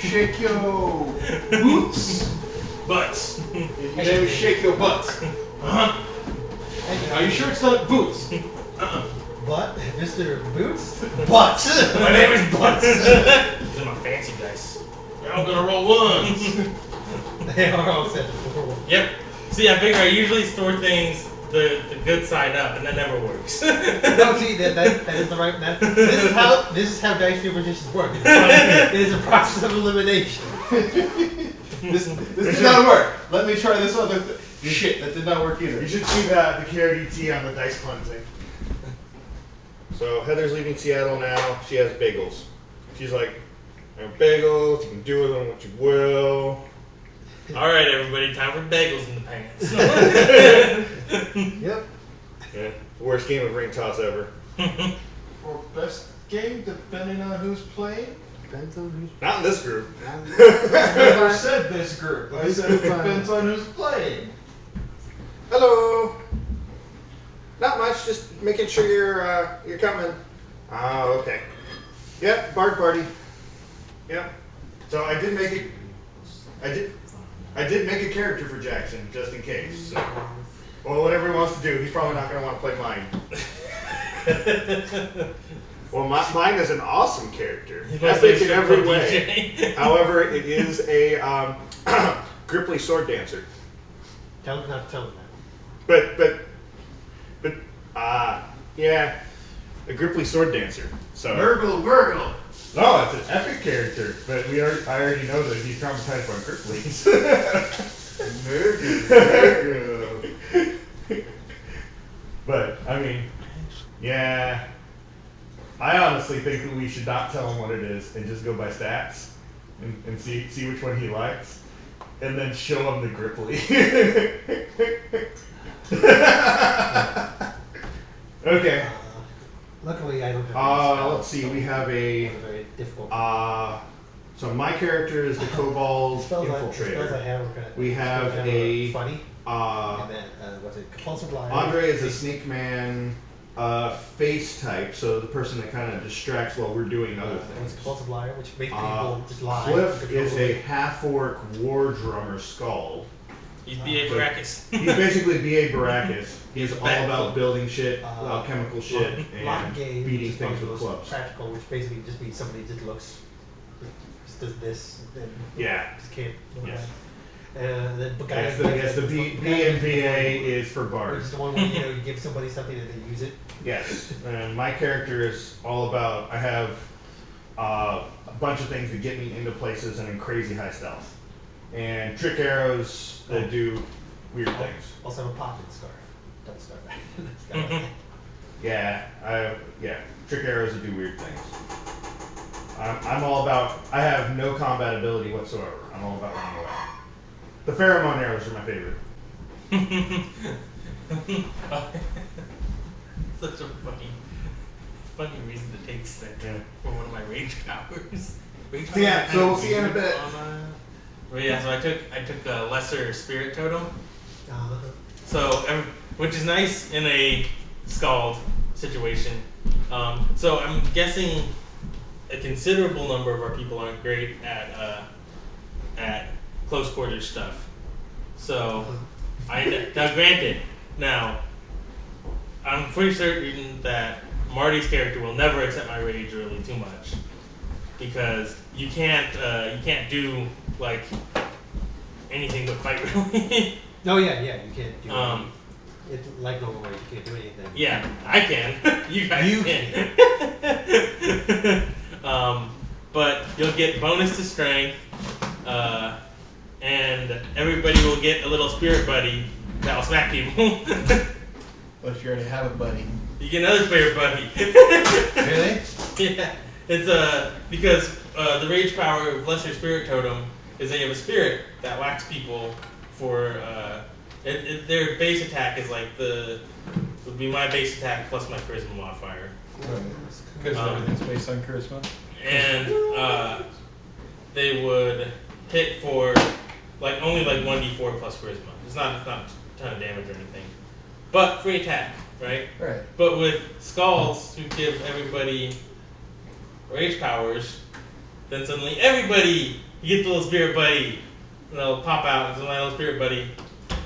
Shake your boots. Butts. Your name is Shake Your Butts. Are you sure it's not boots? But Mr. Boots? Butts! My name is Butts. These are my fancy dice. You're all gonna roll ones. They are all set for one. Yep. See, I figure I usually store things the good side up, and that never works. No, see, that is the right. This is how dice superstitions work. It is a process of elimination. This did not work. Let me try this other shit. That did not work either. You should see the carrot ET on the dice cleansing. So Heather's leaving Seattle now. She has bagels. She's like, I have bagels. You can do with them what you will. All right, everybody, time for bagels in the pants. Yep. Yeah, worst game of ring toss ever. Or best game, depending on who's playing. Depends on who's. Not in this group. I never said this group. I said it depends on who's playing. Hello. Not much. Just making sure you're coming. Oh, okay. Yep, Bard party. Yep. So I did make it. I did make a character for Jackson just in case. So. Well, whatever he wants to do, he's probably not going to want to play mine. Well, mine is an awesome character. Epic in every way. However, it is a Gripply sword dancer. Tell him not to tell him that. But, yeah, a Gripply sword dancer. So. Gurgle, gurgle. No, it's an epic character, but I already know that he's traumatized by Gripplies. But, I mean, yeah. I honestly think that we should not tell him what it is and just go by stats and see which one he likes. And then show him the Gripply. Okay. Luckily, I don't have let's see, we have a very difficult. So my character is the Kobold Spells I Infiltrator. have are kind of, We have a funny. And then what's it? Compulsive liar. Andre is a Snake Man face type, so the person that kind of distracts while we're doing other What's things. compulsive liar, which makes people just lie. Cliff is a half-orc war drummer Skald. He's B.A. Baracus. He's basically B.A. Baracus. He's all about building shit, chemical shit, and beating things with clubs. Practical, which basically just means somebody just looks, just does this, and Yeah. just can't. Yes. The guy. Yes, the B and BA is for Which bards. is the one where you give somebody something and they use it. Yes, and my character is all about. I have a bunch of things that get me into places and in crazy high stealth, and trick arrows that do weird things. Also have a pocket scarf. Don't start back. Yeah, trick arrows that do weird things. I'm all about. I have no combat ability whatsoever. I'm all about running away. The pheromone arrows are my favorite. Such a funny reason to take stick for one of my rage powers. Yeah, so we'll see you in a bit. But yeah, so I took a lesser spirit totem. Uh-huh. So which is nice in a Skald situation. So I'm guessing a considerable number of our people aren't great at close quarters stuff. So now granted, I'm pretty certain that Marty's character will never accept my rage really too much, because you can't do like anything but fight really. Oh yeah, you can't do anything. It's like normal rage, you can't do anything. Yeah, I can. You guys can. But you'll get bonus to strength, and everybody will get a little spirit buddy that'll smack people. What if you already have a buddy? You get another spirit buddy. Really? Yeah. It's because the rage power of Lesser Spirit Totem is they have a spirit that whacks people for their base attack is like would be my base attack plus my charisma modifier. Because everything's based on charisma. And they would hit for only 1d4 plus charisma. It's not a ton of damage or anything, but free attack, right? Right. But with Skulls, who give everybody rage powers, then suddenly everybody you get the little spirit buddy, pop out, and so my little spirit buddy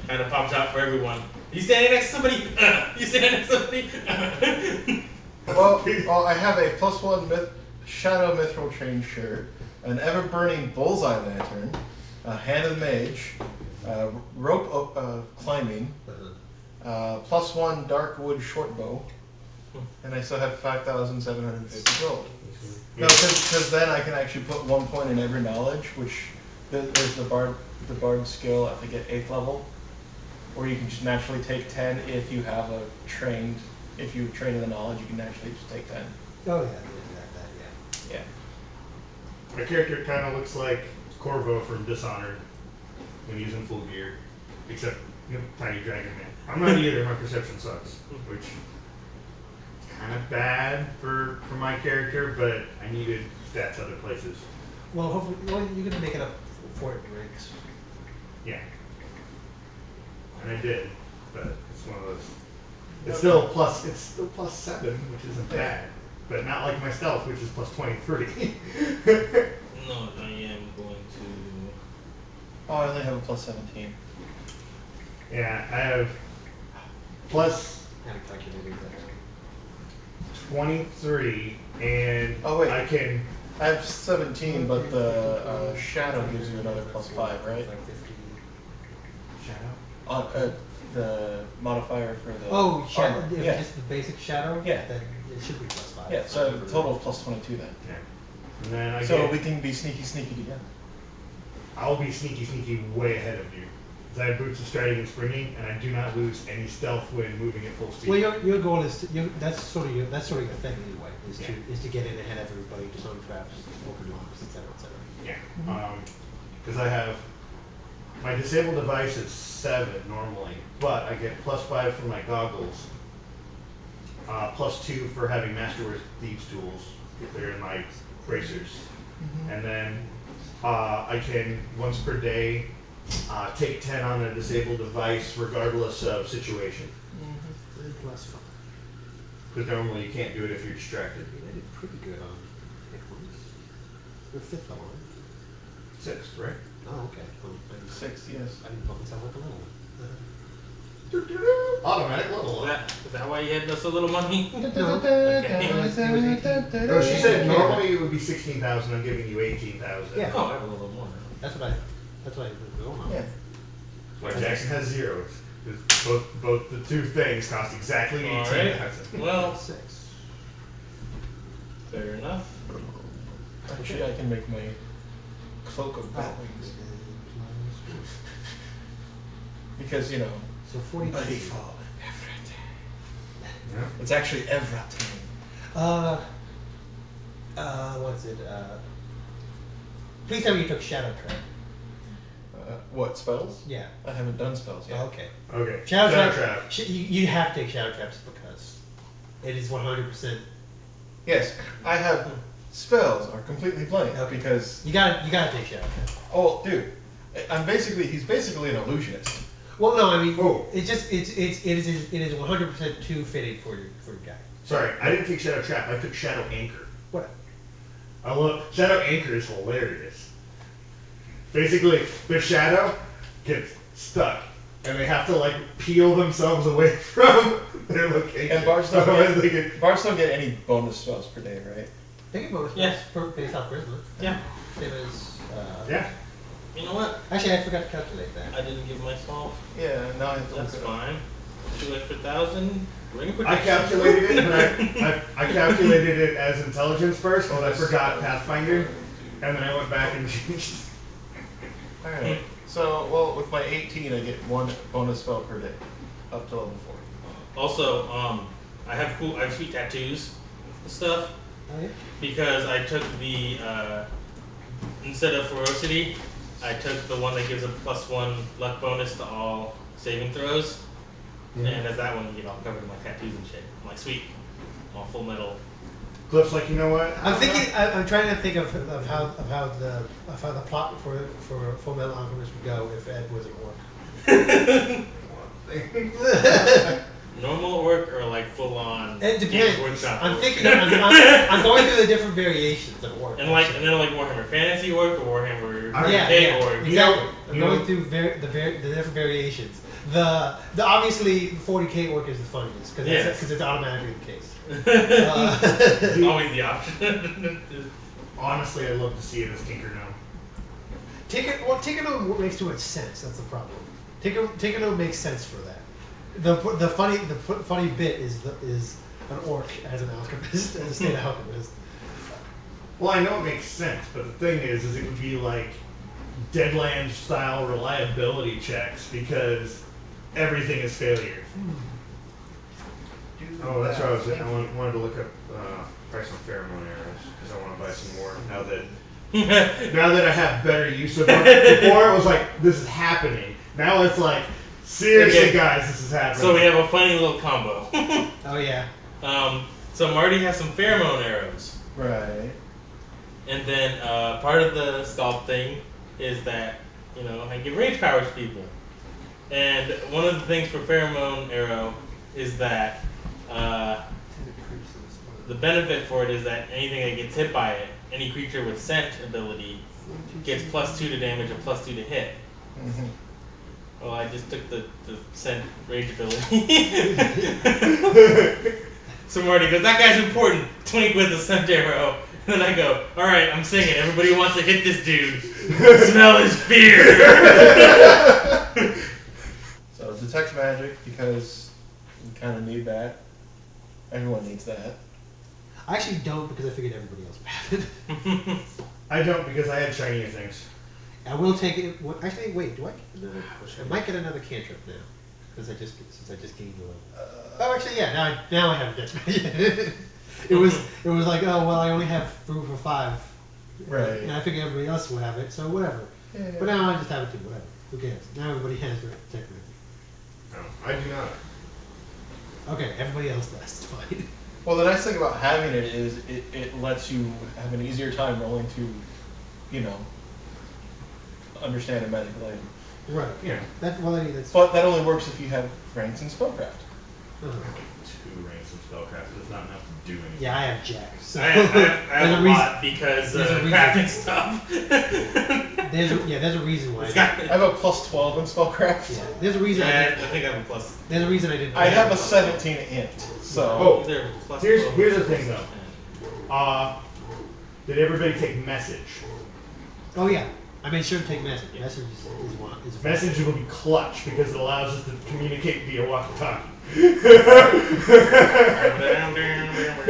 kind of pops out for everyone. You standing next to somebody? You standing next to somebody? Well, I have a +1 Shadow Mithril Chain Shirt, an ever-burning Bullseye Lantern, a Hand of the Mage, rope climbing, +1 Dark Wood Short Bow, and I still have 5,750 gold. No, because then I can actually put 1 point in every knowledge, which there's the bard skill, I think at 8th level, or you can just naturally take 10 if you have if you train in the knowledge, you can naturally just take 10. Oh yeah, that, Yeah. My character kind of looks like Corvo from Dishonored when he's in full gear, except tiny dragon man. I'm not either. My perception sucks, which is kind of bad for my character, but I needed stats other places. Well, hopefully, you're gonna make it up for it in ranks. Yeah, and I did, but it's one of those. It's still +7, which isn't bad, but not like my stealth, which is +23. No, I am going to. Oh, I only have a +17. Yeah, I have Had a calculator there. +23, and Oh, wait. I I have 17, but the Shadow gives you another +5, right? Like 50. shadow. The modifier for the Shadow. armor. If Yeah. it's just the basic shadow, Yeah. then it should be +5. Yeah, so I have a total of +22 then. Yeah, and then So we can be sneaky together. I'll be sneaky way ahead of you. Because I have boots of striding and springing, and I do not lose any stealth when moving at full speed. Well, your goal is that's sort of your thing anyway. Is to get in ahead of everybody, disarm traps, open locks, etc., etc. Yeah, because I have my disabled device is 7 normally, but I get +5 for my goggles, +2 for having Masterwork Thieves tools if they're in my bracers, and then I can once per day take 10 on a disabled device regardless of situation. +5. Because normally you can't do it if you're distracted. I did pretty good on hit points. You're 5th level, right? 6th, right? Oh, okay. 6, yes. I didn't fucking sound like a little one. Automatic level. Is that why you had so little money? No, she said normally it would be 16,000. I'm giving you 18,000. Yeah. Oh, I have a little more. That's what I was going on. Yeah. Why Jackson has 0. 'Cause both the two things cost exactly 18,000. Well, 6. fair enough. Actually, I can make my cloak of bat wings. Because, So 42. Mighty fall, everything. Yeah. It's actually everything. What is it? Please tell me you took Shadow Trap. What, spells? Yeah. I haven't done spells yet. Oh, okay. Okay. Shadow Trap. You have to take Shadow Traps because it is 100%. Yes, I have spells are completely blank Okay. because You gotta take Shadow Trap. dude, he's basically an illusionist. Well, no, I mean, Oh. it is 100% too fitting for your guy. Sorry, I didn't take Shadow Trap. I took Shadow Anchor. What? I love Shadow Anchor is hilarious. Basically, the shadow gets stuck, and they have to peel themselves away from their location. And bards Otherwise they get don't get any bonus spells per day, right? They can bonus Yeah. based off charisma. Yeah. Same as. yeah. You know what? Actually, I forgot to calculate that. I didn't give myself. Yeah, now I have to That's look it up. fine. 2 extra thousand. Ring of I protection. calculated it, but I calculated it as intelligence first, but I forgot Pathfinder, and then I went back and changed. Alright. So, with my 18, I get 1 bonus spell per day, up to level 4. Also, I have sweet tattoos and stuff Oh, yeah? because I took the instead of ferocity, I took the one that gives a +1 luck bonus to all saving throws, and as that one, you get all covered in my tattoos and shit. I'm like, sweet, I'm all full metal. Cliff's like, you know what? I'm thinking. I'm trying to think of how the plot for Full Metal Alchemist would go if Ed wasn't work. normal orc or like full on It Games depends. Workshop I'm orc? thinking. I'm going through the different variations of orc. and then like Warhammer Fantasy orc or Warhammer Yeah, 40K orc. exactly. I'm You going know- through the different variations. The obviously 40k orc is the funniest because Yes. it's automatically the case. Always the option. Honestly, I'd love to see it as Tinker Gnome. Tinker makes too much sense. That's the problem. Tinker makes sense for that. The funny bit is an orc as an alchemist, as a state alchemist. Well, I know it makes sense, but the thing is it would be like Deadlands style reliability checks because everything is failure. Oh, that's what I wanted to look up price on pheromone arrows because I want to buy some more now that I have better use of them. Before it was like this is happening. Now it's like seriously, Okay. guys, this is happening. So we have a funny little combo. Oh yeah. So Marty has some pheromone arrows. Right. And then part of the sculpt thing is that, I give rage powers to people. And one of the things for pheromone arrow is that the benefit for it is that anything that gets hit by it, any creature with scent ability, gets +2 to damage and +2 to hit. Mm-hmm. Well, I just took the scent rage ability. So Marty goes, that guy's important. Twink with a scent arrow. And then I go, alright, I'm singing. Everybody wants to hit this dude. Smell his fear. So detect magic because we kind of need that. Everyone needs that. I actually don't because I figured everybody else would have it. I don't because I had shinier things. I will take it. Actually, wait. Do I get another? I might get another cantrip now because since I just gained a level. Oh, actually, yeah. Now I have detect magic. It was like, oh well, I only have room for 5. Right. And I figured everybody else would have it, so whatever. Yeah. But now I just have it too. Whatever. Who cares? Now everybody has detect magic. No, I do not. Okay, everybody else does. It's fine. Well, the nice thing about having it is it lets you have an easier time rolling to, understand a magical item. Right. Yeah. That's But that only works if you have ranks in spellcraft. uh-huh. 2 ranks of spellcraft is not enough to do anything. Yeah, I have Jack. So I have a reason- lot because there's a reason. crafting stuff. There's a reason why. It's I have a +12 in spellcraft. Yeah, there's a reason. Yeah, I think I have a plus. There's a reason I didn't. I have a 17 int. So. Oh, Either plus here's 12 the or thing plus though. Did everybody take message? Oh yeah, I made sure to take message. Yeah. Message is one. Is Message will be clutch because it allows us to communicate via walkie-talkie.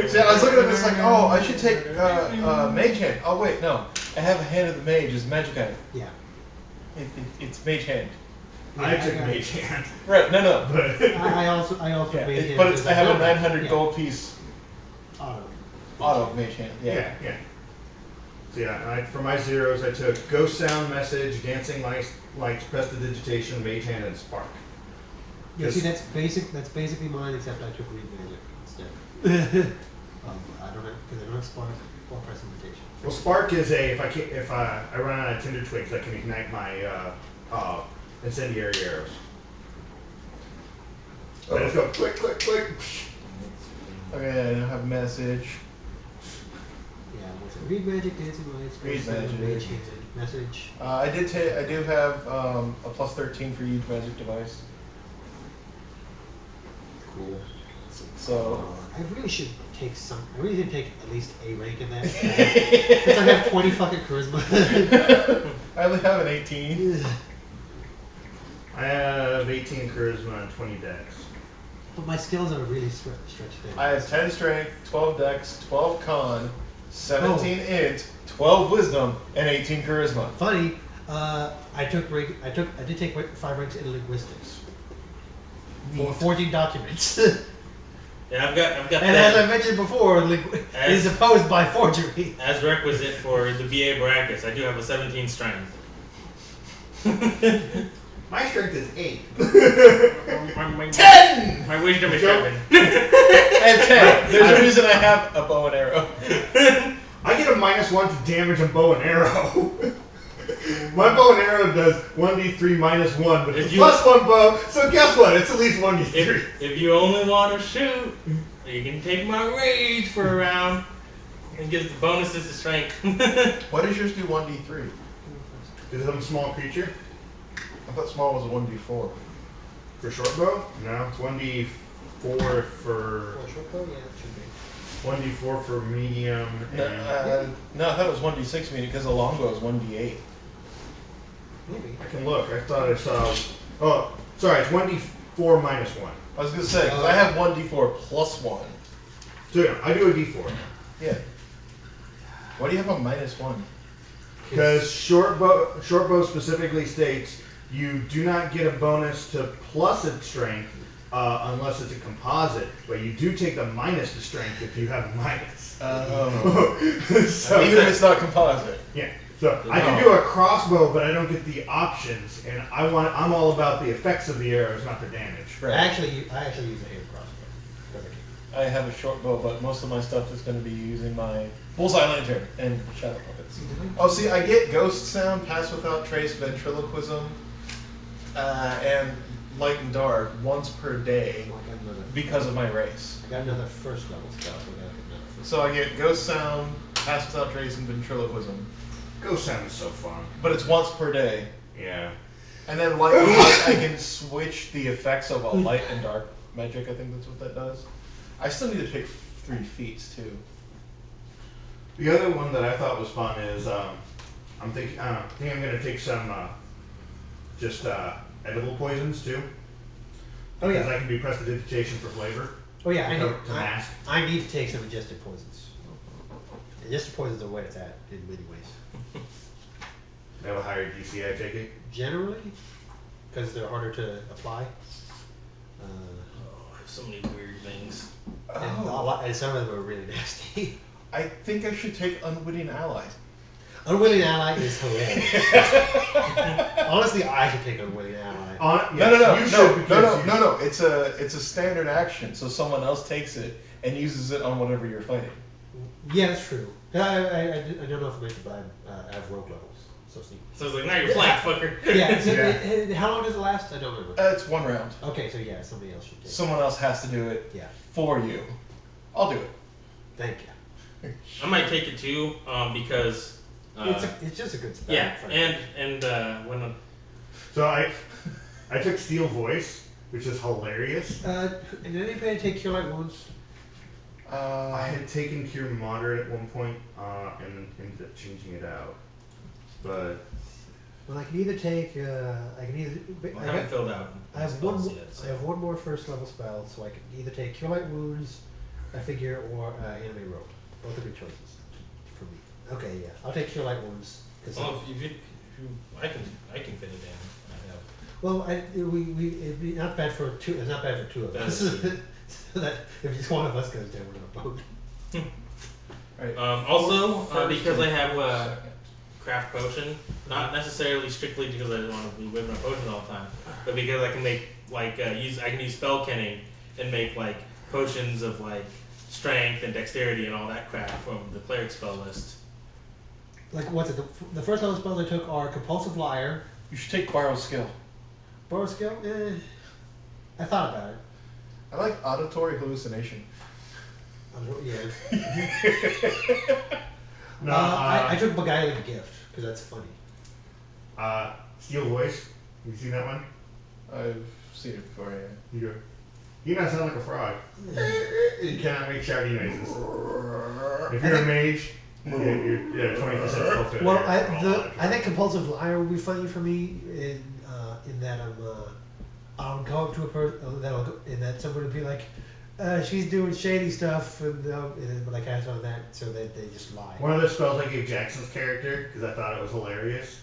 See, I was looking at this like, oh, I should take Mage Hand. Oh wait, no, I have a Hand of the Mage as magic item. Yeah. It's Mage Hand. I took got Mage Hand, Right? No. but I also Yeah, made him. but I have a 900 yeah. gold piece auto Mage Hand. Yeah. yeah. So yeah, for my zeros, I took Ghost Sound, Message, Dancing Lights, Prestidigitation, Mage Hand, and Spark. Yeah, see, that's basically mine, except I took Read Magic instead. I don't have Spark or Prestidigitation. Well, Spark is if I run out of Tinder Twigs, I can ignite my incendiary arrows. I just go click, click, click. Okay, I don't have message. Yeah, what's it? Read Magic, Dancing Lights, Read Ghost Sound, Magic. Mage Hand, Message. I do have a +13 for each magic device. Cool. So. I really should take some. I really did take at least a rank in that. Because I have 20 fucking charisma. I only have an 18. I have 18 charisma and 20 dex. But my skills are really stretched thin. I have 10 strength, 12 dex, 12 con, 17 int, 12 wisdom, and 18 charisma. Funny, I did take 5 ranks in linguistics. For Neat. forging documents. Yeah, I've got And as I that mentioned before, it is opposed by forgery. as requisite for the BA Baracus. I do have a 17 strength. My strength is 8. 10! My wisdom is Joe? 7. I have 10. There's a reason I have a bow and arrow. I get a -1 to damage and bow and arrow. My bow and arrow does 1d3 minus 1, but If it's you- plus 1 bow, so guess what? It's at least 1d3. If you only want to shoot, you can take my rage for a round and gives the bonuses to strength. Why does yours do 1d3? Is it a small creature? I thought small was a 1d4. For short bow? No, it's 1d4 for Oh, short bow? Yeah, it should be. 1d4 for medium and No, I thought it was 1d6 meaning because the longbow is 1d8. Maybe. I can look. I thought I saw. Oh, sorry. It's 1d4 minus 1. I was gonna say because I have 1d4 plus 1. So yeah, I do a d4 Yeah. Why do you have a minus 1? because short bow specifically states you do not get a bonus to plus its strength unless it's a composite, but you do take the minus to strength if you have a minus. So Even if it's not composite. yeah. So I can do a crossbow, but I don't get the options, and I'm all about the effects of the arrows, not the damage. Right. I actually use a hand crossbow. 'Cause I can. I have a short bow, but most of my stuff is going to be using my bullseye lantern and shadow puppets. Oh, see, I get ghost sound, pass without trace, ventriloquism, and light and dark once per day Oh, I got another. because of my race. I got another first level spell. So I got another first. So I get ghost sound, pass without trace, and ventriloquism. Ghost sound is so fun. But it's once per day. Yeah. And then light and dark, I can switch the effects of a light and dark magic. I think that's what that does. I still need to pick 3 feats too. The other one that I thought was fun is I think I'm gonna take some edible poisons too. Oh Because yeah. I can do prestidigitation for flavor. Oh yeah. To mask. I need to take some ingested poisons. Ingested poisons are where it's at in many ways. They have a higher DC, I take it. Generally, because they're harder to apply. Oh, I have so many weird things. And, and some of them are really nasty. I think I should take Unwitting Ally. Unwilling Ally is hilarious. Honestly, I should take Unwilling Ally. No. It's a standard action, so someone else takes it and uses it on whatever you're fighting. Yeah, that's true. I don't know if I mentioned, but I have rogue levels. So sneaky. So it's like, now you're flanked, fucker. Yeah, so Yeah. how long does it last? I don't remember. It's 1 round. Okay, so yeah, somebody else should take it. Someone else has to do it Yeah, for you. I'll do it. thank you. I might take it too, because It's just a good spell. yeah, frankly. and when So I took Steel Voice, which is hilarious. Did anybody take Cure Light Wounds? I had taken Cure Moderate at one point and ended up changing it out. But Well, I can either take. I haven't filled out. I have spells one. yet, so. I have one more first level spell, so I can either take Cure Light Wounds, I figure, or Anime Rope. Both are good choices for me. Okay, yeah, I'll take Cure Light Wounds. Well, if you, I can fit it in. I know. Well, it'd be not bad for two. It's not bad for 2 of us. That's true. So that if just one of us goes down, we're gonna vote. Right. Also, First because I and have second. craft potion, not necessarily strictly because I don't want to be whipping a potion all the time, but because I can make I can use spell kenning and make like potions of like strength and dexterity and all that crap from the cleric spell list. Like what's it? The first level spells I took are Compulsive Liar, You should take Borrow Skill. Borrow Skill. I thought about it. I like Auditory Hallucination. Yeah. no, I took Beguiling Gift because that's funny. Steel Voice. You seen that one? I've seen it before, yeah. You go. You not sound like a frog. You cannot make shouty noises. If you're a mage, you're 20% fulfilled. Well, I think Compulsive Liar would be funny for me in that I'll go up to a person in that someone would be like, she's doing shady stuff, and then when I cast on that, so they just lie. One of the spells I gave Jackson's character, because I thought it was hilarious,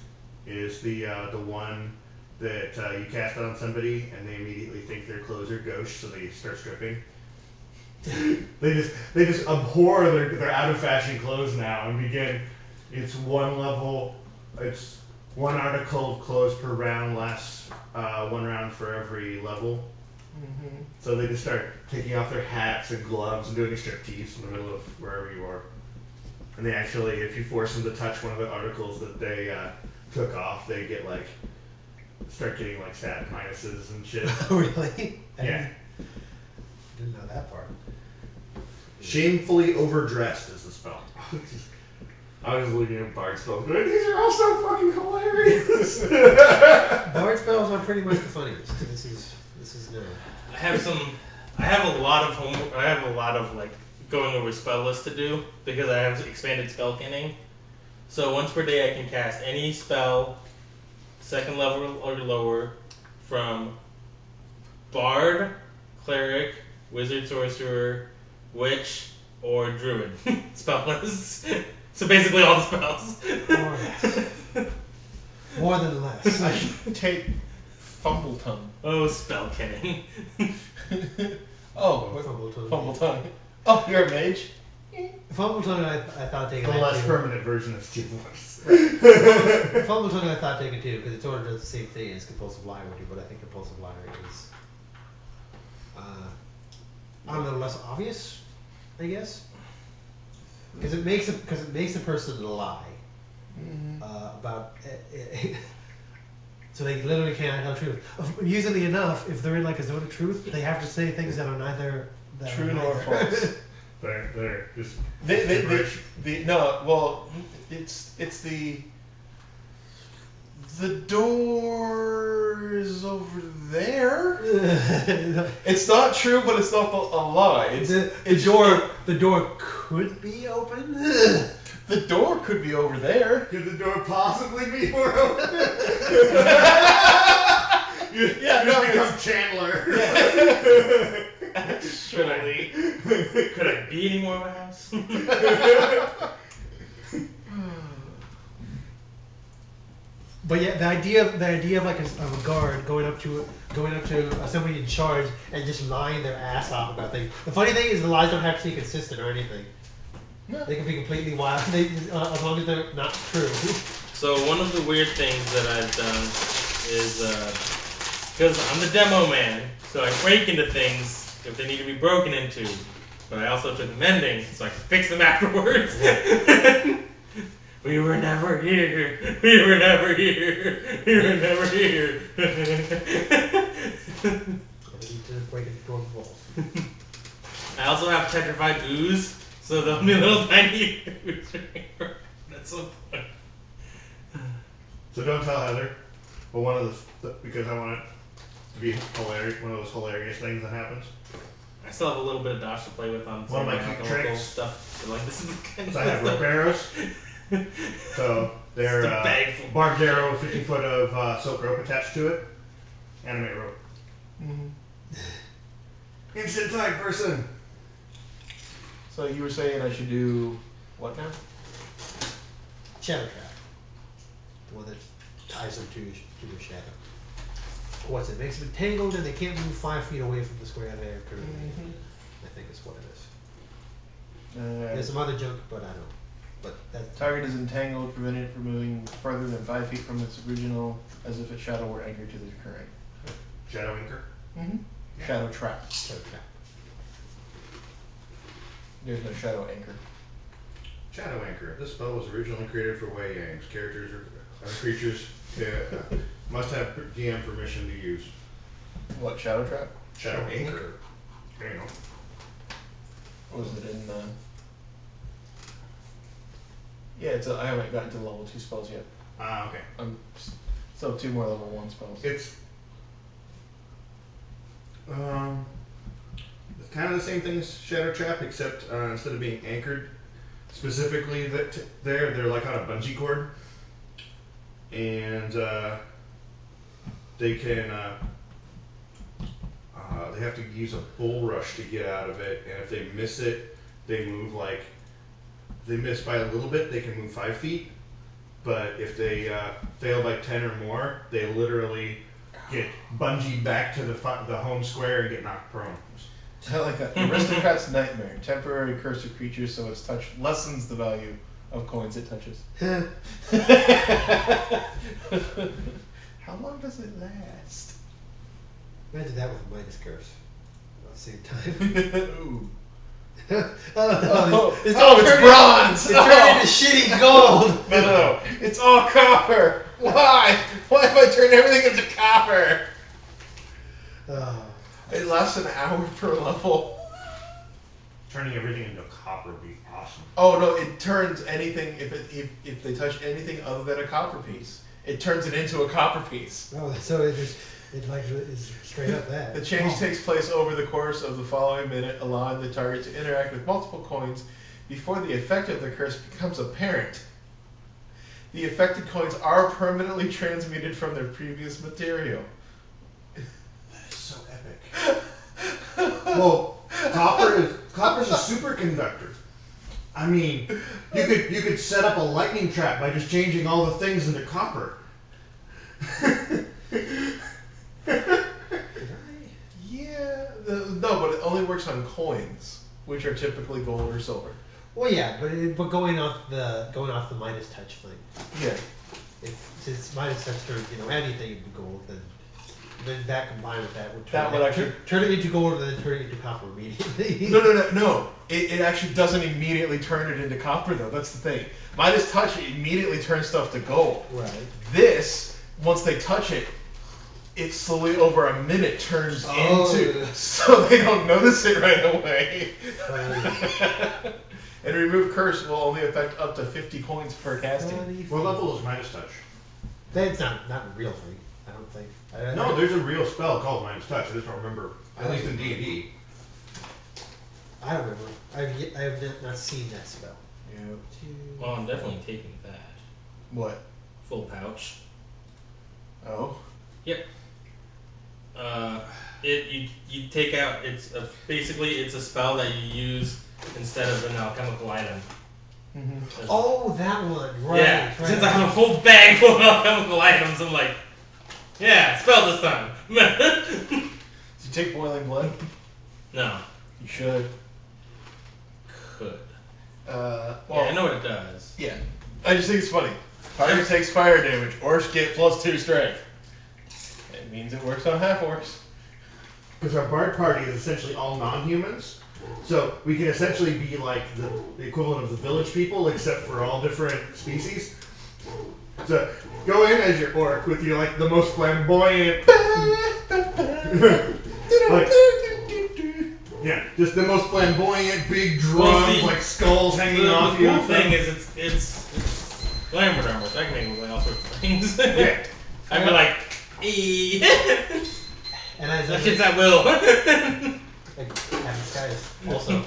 is the one that you cast on somebody and they immediately think their clothes are gauche, so they start stripping. they just abhor their out of fashion clothes now and begin. It's 1 level. It's 1 article of clothes per round, lasts 1 round for every level. Mm-hmm. So they just start taking off their hats and gloves and doing striptease in the middle of wherever you are. And they actually, if you force them to touch one of the articles that they took off, they get like start getting like stat minuses and shit. Really? Yeah. Didn't know that part. Shamefully overdressed is the spell. I was looking at Bard spells, but these are all so fucking hilarious. Bard spells are pretty much the funniest. This is no. I have a lot of like going over spell list to do because I have expanded spell canning. So once per day I can cast any spell, 2nd level or lower, from Bard, Cleric, Wizard, Sorcerer, Witch, or Druid spell lists. So basically all the spells. More or less. More than less. I should take Fumble Tongue. Oh, spell canning. Oh, Fumble Tongue. Fumble Tongue. Oh, you're a mage? Fumble Tongue I thought taking The that less too. permanent version of Steve Voice. Fumble Tongue I thought taken too, because it sort of does the same thing as Compulsive Liar would do, but I think Compulsive Liar is a little less obvious, I guess. Because it makes the person lie about so they literally can't tell the truth. Usually enough, if they're in like a zone of truth, they have to say things that are neither True nor false. They're just It's the door is over there. It's not true, but it's not a lie. The door could be open. The door could be over there. Could the door possibly be more open? you become Chandler. Yeah. Actually, could I be any more of a house? But yeah, the idea of like of a guard going up to somebody in charge and just lying their ass off about things. The funny thing is the lies don't have to be consistent or anything. No. They can be completely wild, as long as they're not true. So one of the weird things that I've done is, because I'm the demo man, so I break into things if they need to be broken into. But I also took mending, so I can fix them afterwards. We were never here. We were never here. We were never here. Break into door walls. I also have petrified ooze, so there'll be little tiny ooze. That's so funny. So don't tell Heather, but one of because I want it to be hilarious. One of those hilarious things that happens. I still have a little bit of dodge to play with on One of my some quick alchemical tricks. stuff. So like this is the kind So I have rope arrows. So they're Just a bag full. barbed arrow with 50 foot of silk rope attached to it. Animate rope. Instant tag person. So you were saying I should do what now? Shadow trap. The one that ties them to your shadow. What's it? Makes them entangled and they can't move 5 feet away from the square they're currently in. I think is what it is. There's some other junk, but I don't. But that Target is entangled, preventing it from moving further than 5 feet from its original, as if its shadow were anchored to the current. Shadow anchor. Shadow trap. shadow trap. There's no shadow anchor. Shadow anchor. This spell was originally created for Wei Yangs. Characters or creatures must have DM permission to use. What, shadow trap? Shadow anchor. There you go. What was it in? Yeah, I haven't gotten to level 2 spells yet. Ah, okay. I'm still 2 more level 1 spells. It's kind of the same thing as Shadow Trap, except instead of being anchored specifically they're like on a bungee cord, and they can they have to use a bull rush to get out of it, and if they miss it, they move like. They miss by a little bit, they can move 5 feet. But if they fail by 10 or more, they literally get bungeed back to the home square and get knocked prone. It's not like that. Aristocrat's Nightmare. Temporary curse of creatures, so its touch lessens the value of coins it touches. How long does it last? Imagine that with a minus curse at the same time. Ooh. It's bronze! It turned into shitty gold! No. It's all copper! Why? Why have I turned everything into copper? It lasts an hour per level. Turning everything into copper would be awesome. Oh no, it turns anything, if they touch anything other than a copper piece, it turns it into a copper piece. Oh, so it is straight up that. The change takes place over the course of the following minute, allowing the target to interact with multiple coins before the effect of the curse becomes apparent. The affected coins are permanently transmuted from their previous material. That is so epic. Well, copper's a superconductor. I mean, you could set up a lightning trap by just changing all the things into copper. No, but it only works on coins, which are typically gold or silver. Well, yeah, but going off the Midas touch thing. Yeah. Since Midas touch turns anything into gold, then that combined with that would turn it into gold and then turn it into copper immediately. No. It actually doesn't immediately turn it into copper though. That's the thing. Midas touch immediately turns stuff to gold. Right. This, once they touch it, it slowly over a minute turns into, so they don't notice it right away. And remove curse will only affect up to 50 coins per casting. What level is Midas Touch? That's not a real thing, I don't think. No, there's a real spell called Midas Touch. I just don't remember. At least in D&D. I don't remember. I have not seen that spell. Yeah. Well, I'm definitely taking that. What? Full pouch. Oh. Yep. You take out, basically it's a spell that you use instead of an alchemical item. Mm-hmm. Oh, that one, right. Yeah, right. since I have a whole bag full of alchemical items, I'm like, yeah, spell this time. Did you take boiling blood? No. You should. Could. Well, Yeah, I know what it does. Yeah. I just think it's funny. Target takes fire damage. Orcs get +2 strength. It means it works on half-orcs. Because our bard party is essentially all non-humans. So we can essentially be like the equivalent of the village people, except for all different species. So go in as your orc with your the most flamboyant, just the most flamboyant big drums, like skulls hanging off you. The cool thing is it's glamour armor. So I can make all sorts of things. Yeah. I'd be like, eee. And as that shit's at will. guys also.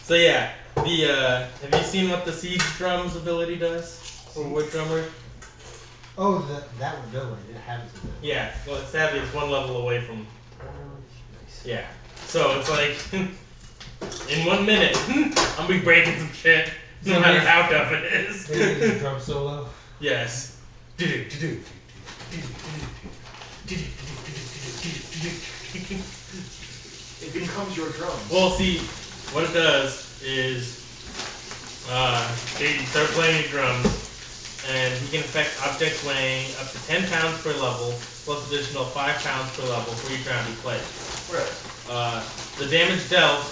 So yeah, have you seen what the siege drums ability does for wood drummer? Oh, that one, no, I haven't seen that. Yeah, well, sadly it's one level away from. Yeah, so it's like in 1 minute I'm be breaking some shit, no matter how tough it is. Maybe it's a drum solo. Yes. It becomes your drum. Well, see, what it does is you start playing your drums, and he can affect objects weighing up to 10 pounds per level, plus additional 5 pounds per level for each round he plays. Right. The damage dealt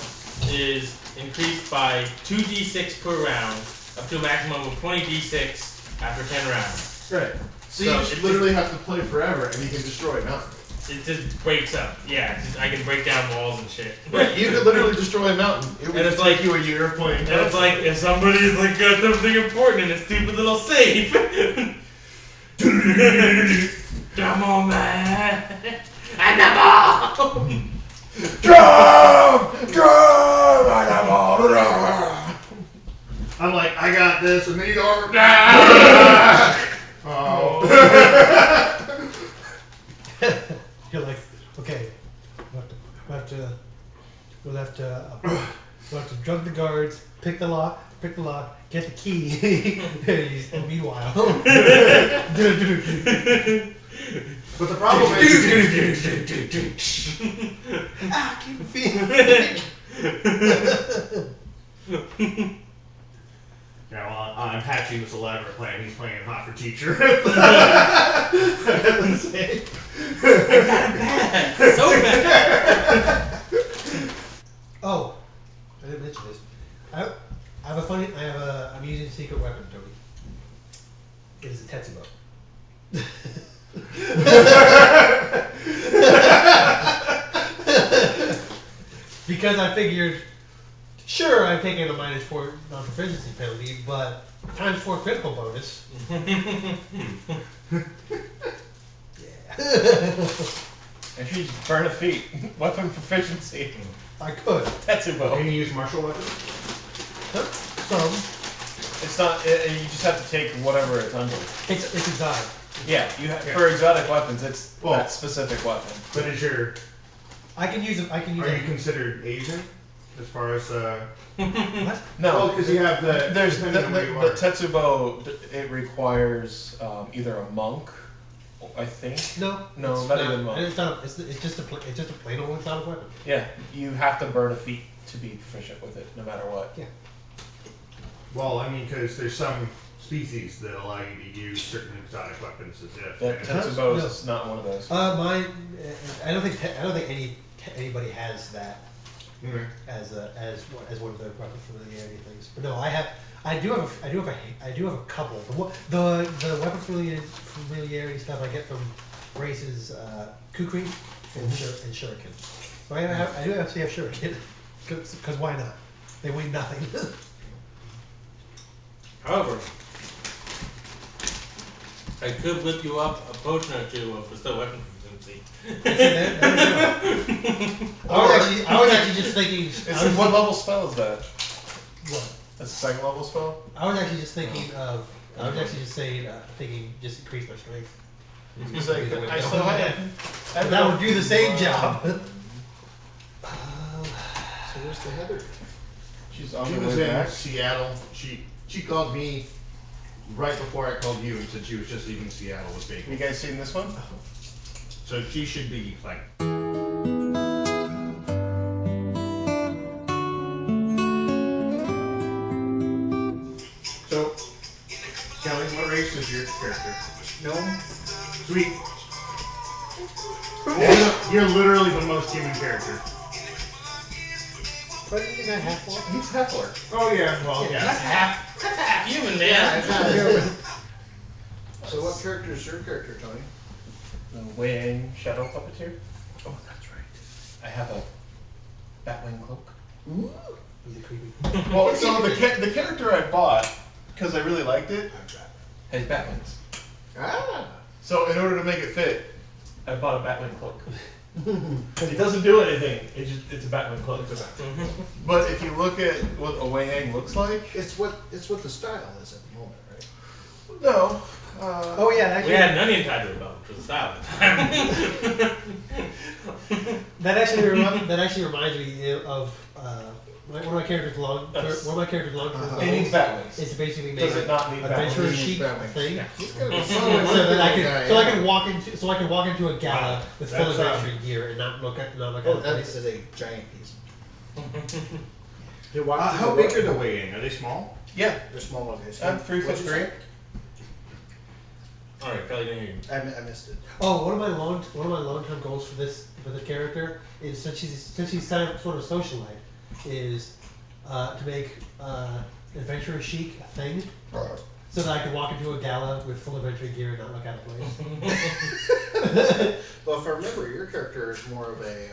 is increased by 2d6 per round, up to a maximum of 20d6 after 10 rounds. Right. So you just literally have to play forever, and you can destroy a mountain. It just breaks up. Yeah, I can break down walls and shit. Right. You could literally destroy a mountain. It would And it's take like- you a year of playing. And it's like, if somebody's got something important in a stupid little safe. Come on, man. And the ball. I'm like, I got this, and then you go over. You're like, okay, we'll have to drug the guards, pick the lock, get the key. And meanwhile, But the problem is, keep feeling. yeah, well, I'm hatching this elaborate plan. He's playing hot for teacher. So bad. Oh, bow. Because I figured, sure, I'm taking a -4 non-proficiency penalty, but ×4 critical bonus. And she just burn a feat. Weapon proficiency. I could. Tetsubo. Can you use martial weapons? Some. It's not. You just have to take whatever it's under. It's exotic. Yeah, for exotic weapons, it's Well, that specific weapon. But is your I can use it. I can use are it. you considered Asian as far as What? No, because you have the there's the depending on where you are. Tetsubo. It requires either a monk, I think. No. No, it's not even monk. It's not. It's just a plain old exotic weapon. Yeah, you have to burn a feat to be proficient with it, no matter what. Yeah. Well, I mean, because there's some species that allow you to use certain exotic weapons as if. That Tetsubo is not one of those. Mine. I don't think anybody has that Mhm. as one of the weapon familiarity things. But no, I do have a couple. The weapon familiarity stuff I get from races Kukri and Shuriken. So I do actually have Shuriken because why not? They weigh nothing. However, I could whip you up a potion or two of bestow weapon proficiency. I was actually just thinking. What level spell is that? What? That's a second level spell? I was actually just thinking of. I was actually just saying, thinking, just increase my strength. He's like, I still have. That would do the same job. So where's the Heather? She's on She her was way in back. Seattle. She called me right before I called you and said she was just leaving Seattle with Have you baby. guys seen this one? So she should be like. So, Kelly, what race is your character? No. Sweet. You're literally the most human character. What do you think I have for? He's Hefler. Oh yeah, well Yeah, yeah. That's half human, man. Yeah, it's not human. So what character is your character, Tony? The Wayne Shadow Puppeteer. Oh, that's right. I have a Batwing cloak. He's a creepy. Well, so the character I bought, because I really liked it, has Batwings. Ah. So in order to make it fit, I bought a Batwing cloak. Because it doesn't do anything. It's a Batwing cloak. But if you look at what a Wayang looks like, It's what the style is at the moment, right? no. Oh yeah, We had an onion tied to the belt, which was a style at the time. that actually reminds me of one of my characters long. It needs Batwings. It's basically Does made it not need adventurer Batwings? chic Batwings. thing. He's got a So that I can walk into a gala Wow. with full That's, adventure gear and not look at Oh, the that place. is a giant piece. How big are the weighing? Are they small? Yeah, They're small ones. I'm 3'3". All right, Kelly didn't hear you. I missed it. Oh, one of my long-term goals for the character is since she's sort of socialite is to make adventurer chic a thing, so that I can walk into a gala with full adventure gear and not look out of place. Well, if I remember, your character is more of a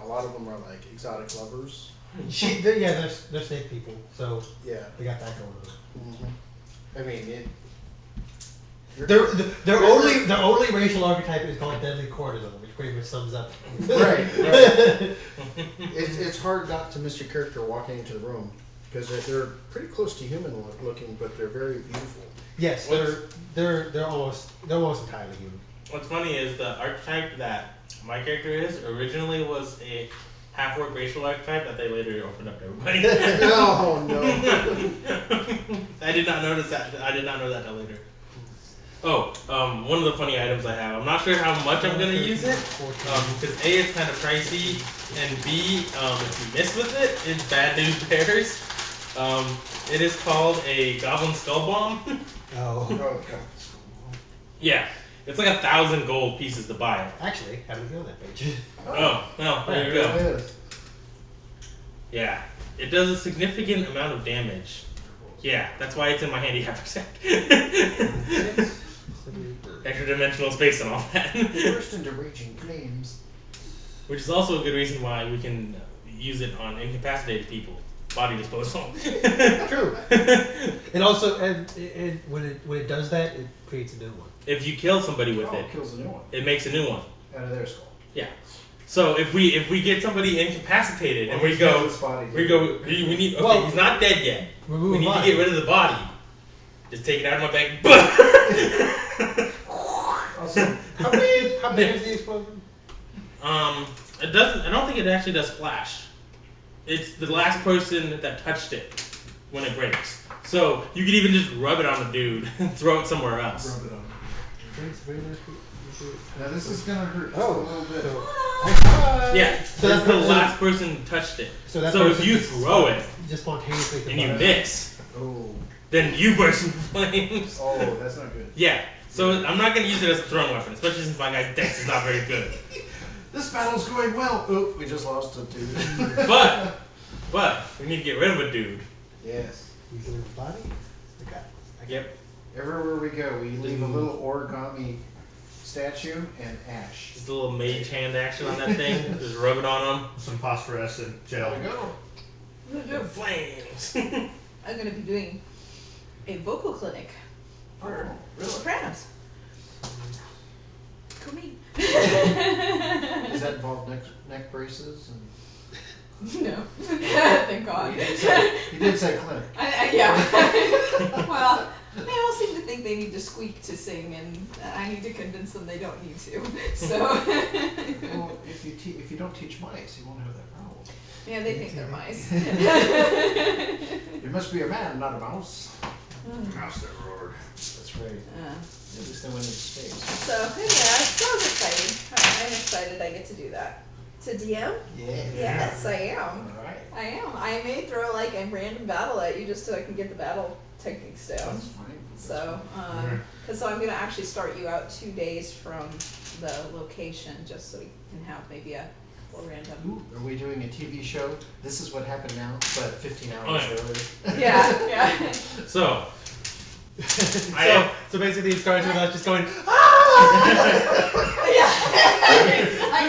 lot of them are like exotic lovers. They're snake people, so Yeah. they got that going on. I mean, Their only racial archetype is called deadly courtesan, which pretty much sums up. Right. It's hard not to miss your character walking into the room because they're pretty close to human looking, but they're very beautiful. Yes, they're almost entirely human. What's funny is the archetype that my character is originally was a half-orc racial archetype that they later opened up to everybody. Oh no! I did not notice that. I did not know that till later. Oh, one of the funny items I have. I'm not sure how much I'm gonna use it, because A, it's kind of pricey, and B, if you miss with it, it's bad news bears. It is called a Goblin Skull Bomb. Oh. Yeah, it's like 1,000 gold pieces to buy it. Actually, haven't been on that page. Oh, well, there you It go. is. Yeah, it does a significant amount of damage. Yeah, that's why it's in my handy haversack. Extra dimensional space and all that. Burst into raging flames. Which is also a good reason why we can use it on incapacitated people. Body disposal. True. And also, and when it does that, it creates a new one. If you kill somebody with It kills a new one. it makes a new one. Out of their skull. Yeah. So if we get somebody incapacitated and we He's go, got this body. we need. Okay, Well, he's not dead yet. Remove We need to body. get rid of the body. Just take it out of my bag. Also, How big is the explosion? It doesn't. I don't think it actually does splash. It's the last person that touched it when it breaks. So you could even just rub it on the dude and throw it somewhere else. rub it on. Thanks very much. Now this is gonna hurt just a Oh, little bit. Yeah. So that's that the person- last person touched it. So that So if person you just throw it just spontaneously and you combust. miss, Oh. then you burst into flames. Oh, that's not good. Yeah. So I'm not gonna use it as a thrown weapon, especially since my guy's dex is not very good. This battle's going well. Oop, we just lost a dude. But we need to get rid of a dude. Yes. You get rid of the body? Okay. Yep. Everywhere we go, we leave a little origami statue and ash. Just a little mage hand action on that thing. Just rub it on him. Some phosphorescent gel. There we go. I'm gonna do- Flames. I'm gonna be doing a vocal clinic for sopranos. Go me. Does that involve neck braces? And No. Thank God. he did say clinic. Yeah. Well, they all seem to think they need to squeak to sing, and I need to convince them they don't need to. So. Well, if you don't teach mice, you won't have that problem. Yeah, they think they're mice. You must be a man, not a mouse. Mouse that roared. That's right. At least I went into space. So yeah, it sounds exciting. I'm excited I get to do that. To DM? Yeah. Yes, I am. All right. I am. I may throw like a random battle at you just so I can get the battle techniques down. That's fine. So, because I'm gonna actually start you out 2 days from the location, just so we can have maybe a couple random. Ooh, are we doing a TV show? This is what happened now, but 15 hours Oh, yeah. earlier. Yeah, yeah. So. So basically it starts with us just going, Yeah.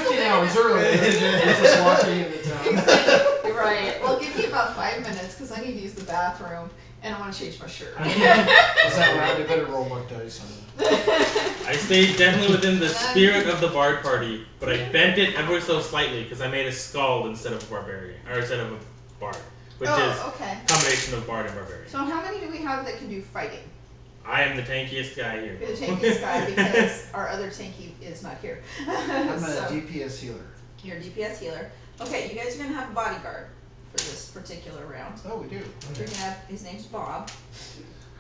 15 hours earlier. Just walking in the town. You're right. Well, give me about 5 minutes because I need to use the bathroom and I want to change my shirt. Is that right? I better roll more dice on that. I stayed definitely within the spirit of the bard party, but I bent it ever so slightly because I made a skald instead of a barbarian, or instead of a bard, which is okay. a combination of bard and barbarian. So how many do we have that can do fighting? I am the tankiest guy here. You're the tankiest guy because our other tanky is not here. I'm a So, DPS healer. you're a DPS healer. Okay, you guys are going to have a bodyguard for this particular round. Oh, we do. You're going to have, his name's Bob.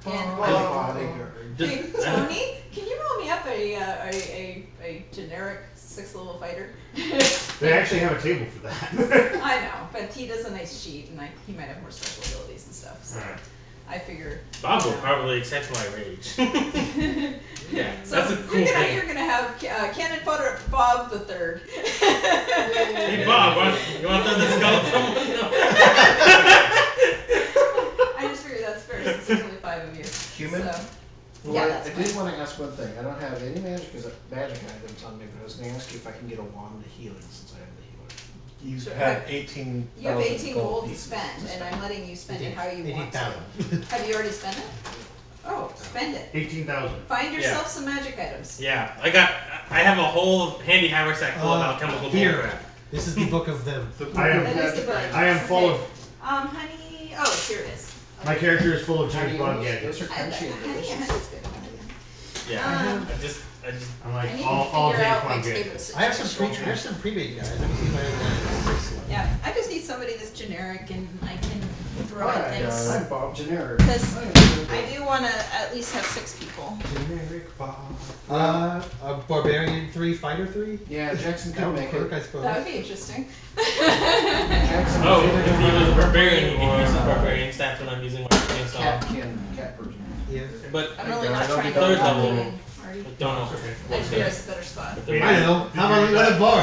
Bodyguard. Hey, Tony, can you roll me up a generic 6th-level fighter? They actually have a table for that. I know, but he does a nice sheet, and he might have more special abilities and stuff. So Alright. I figure. Bob will probably accept my rage. Yeah, So that's a cool thing. you're gonna have Cannon Fodder Bob the Third. Hey Bob, you want to throw this skull at someone? No. I just figured that's fair since there's only 5 of you. Human? So, Well, yeah, I that's did fine. want to ask one thing. I don't have any magic items on me, but I was going to ask you if I can get a wand of healing since I am the healer. You Sure. have 18. You have 18 gold to pieces. spend, and I'm letting you spend it how you want to. 18,000. Have you already spent it? Oh, spend it. 18,000. Find yourself some magic items. Yeah, I have a whole handy haversack full of alchemical here. bullcrap. This is the book of them. I am, That is the book. I am full of, Honey. Oh, here it is. my character is full of James Honey, Bond those gadgets. are crunchy and Honey, delicious. honey's good. Yeah, Um, I just. I'm I like, need all to figure James out my Bond table gadgets. I have some situation. pre-made guys. Let me see if I have that. Yeah, I just need somebody that's generic and I can throw at Hi, things. I'm Bob Generic. Because Hi, I do want to at least have 6 people. Generic Bob. A barbarian 3, fighter 3. Yeah, Jackson That could would make work, it. I suppose. That would be interesting. Jackson Oh, was either if gonna he was a have barbarian, he can use his or, barbarian stats when I'm using my chainsaw. cat version. Yeah. But I'm really not That'll be trying to third go all level. in. Are sorry. I don't know. I just realized a better spot. If I know. How about another bar? I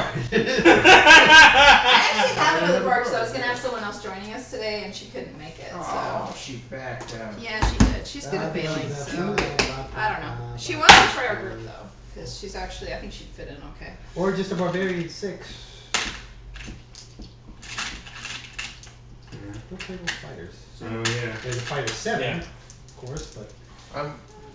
actually have another bar because I was gonna have someone else joining us today, and she couldn't make it. So Oh, she backed out. yeah, she did. She's good at bailing. So I don't know. She wants to try our group though, because she's actually. I think she'd fit in okay. Or just a barbarian 6. Don't play with fighters. Oh yeah. There's a fighter 7, Yeah. of course, but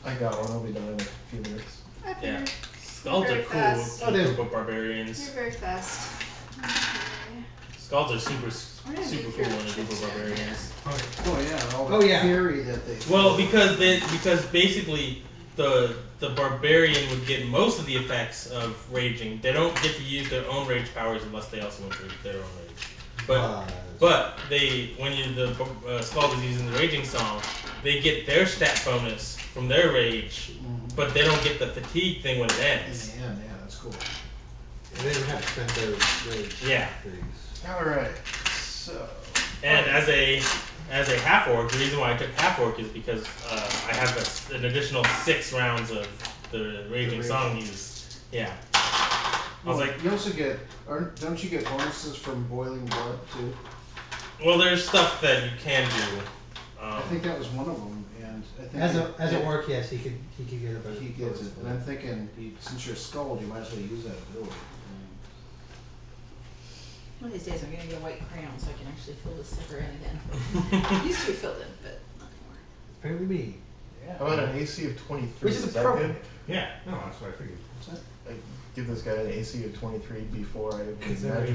I got one. I'll be done in a few minutes. I Yeah. figured. Skulls Very are cool fast. with Oh, there's- group of barbarians. You're very fast. Okay. Skulls are super I'm gonna super make cool your in a group of kids barbarians. Oh yeah, all the Oh, yeah. theory that they. Well, because basically the barbarian would get most of the effects of raging. They don't get to use their own rage powers unless they also include their own rage. But the Skull is using the raging song, they get their stat bonus from their rage, but they don't get the fatigue thing when it ends. Yeah, that's cool. and they don't have to spend their rage Yeah. things. All right. So. And as a half orc, the reason why I took half orc is because I have an additional 6 rounds of the raging song use. Yeah. I was like, you also get, don't you get bonuses from boiling blood too? well, there's stuff that you can do. I think that was one of them, and I think As a orc, yes, he could get a better. he gets it. And I'm thinking, since you're skulled, you might as well use that ability. One of these days I'm gonna get a white crayon so I can actually fill this sucker in again. It used to be filled in, but not anymore. Apparently me. How about an AC of 23? Which is that appropriate. good? Yeah. No, that's what I figured. I give this guy an AC of 23 before I Is that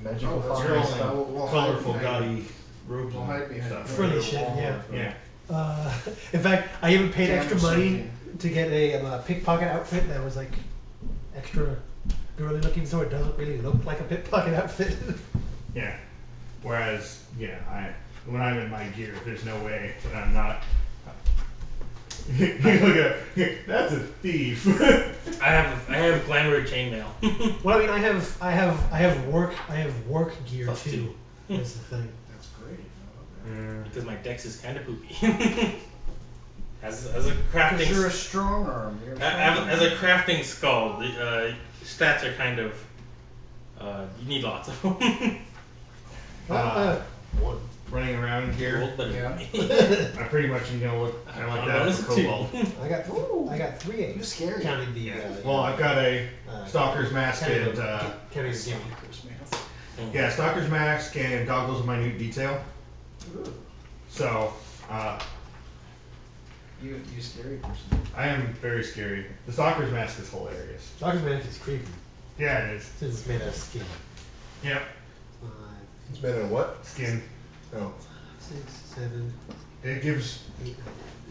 magical that's fire right. spell. We'll Colorful, hide gaudy rope We'll hide behind stuff. Frilly shit, yeah. Yeah. In fact, I even paid extra Damage money something. to get a pickpocket outfit that was like extra girly looking, so it doesn't really look like a pickpocket outfit. Yeah. Whereas, when I'm in my gear, there's no way that I'm not. You look at that's a thief. I have glamour chainmail. Well, I mean, I have work gear Plus too. That's the thing. That's great. Because my dex is kind of poopy. as a crafting Because you're a strong arm. You're a strong as a arm. crafting skull, the stats are kind of you need lots of them. Running around here, Rolled better Yeah. than me. I pretty much look kind of like I'm that bonus as a of 2. kobold. I got 3 You're 8s. scary. Counting the. Well, I've got a uh, stalker's mask counting and the counting the gimme. yeah, stalker's mask and goggles of minute detail. So, You scary person. I am very scary. The stalker's mask is hilarious. Doctor's Magic is creepy Yeah, it is. since it's made out of skin. Yep, 5, It's made of what? skin. Oh. 6, 7, It gives 8,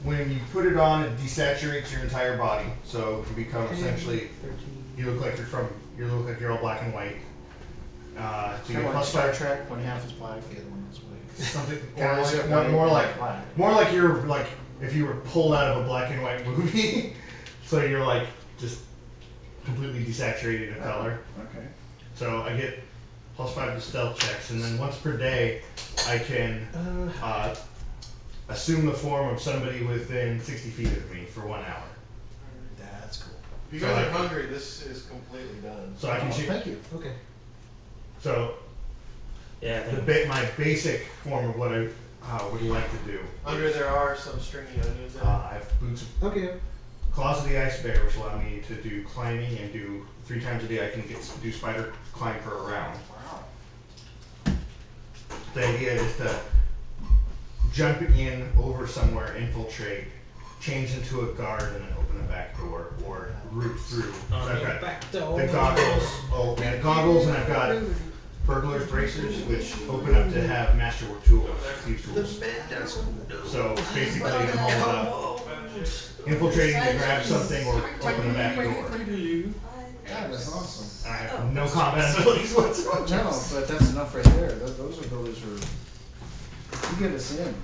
when you put it on, it desaturates your entire body, so you become 10, essentially 13. you look like you're all black and white. So you Kind get of like plus Star 5 Trek when half is black, the other one is white. something Or or except like, white, more like black. more like you're like if you were pulled out of a black and white movie. So you're like just completely desaturated in color. Okay. So I get plus 5 to stealth checks, and then once per day I can assume the form of somebody within 60 feet of me for 1 hour. That's cool. If you So guys I are can- hungry, this is completely done. So I can Oh, shoot. thank you. Okay. So Yeah. I the think my basic form of what I would like to do. Under there are some stringy onions in it. I have boots, Okay. claws of the ice bear, which allow me to do climbing and do 3 times a day. I can do spider climb for a round. Wow. The idea is to jump in over somewhere, infiltrate, change into a guard, and then open a back door or root through. So I've got back door. the goggles, and I've got burglar's bracers, which open up to have masterwork tools, thieves tools. So basically, I'm all about infiltrating to grab something or open a back door. Yeah, that's awesome. I have no combat abilities whatsoever. No, but that's enough right there. Those abilities are. You get us in.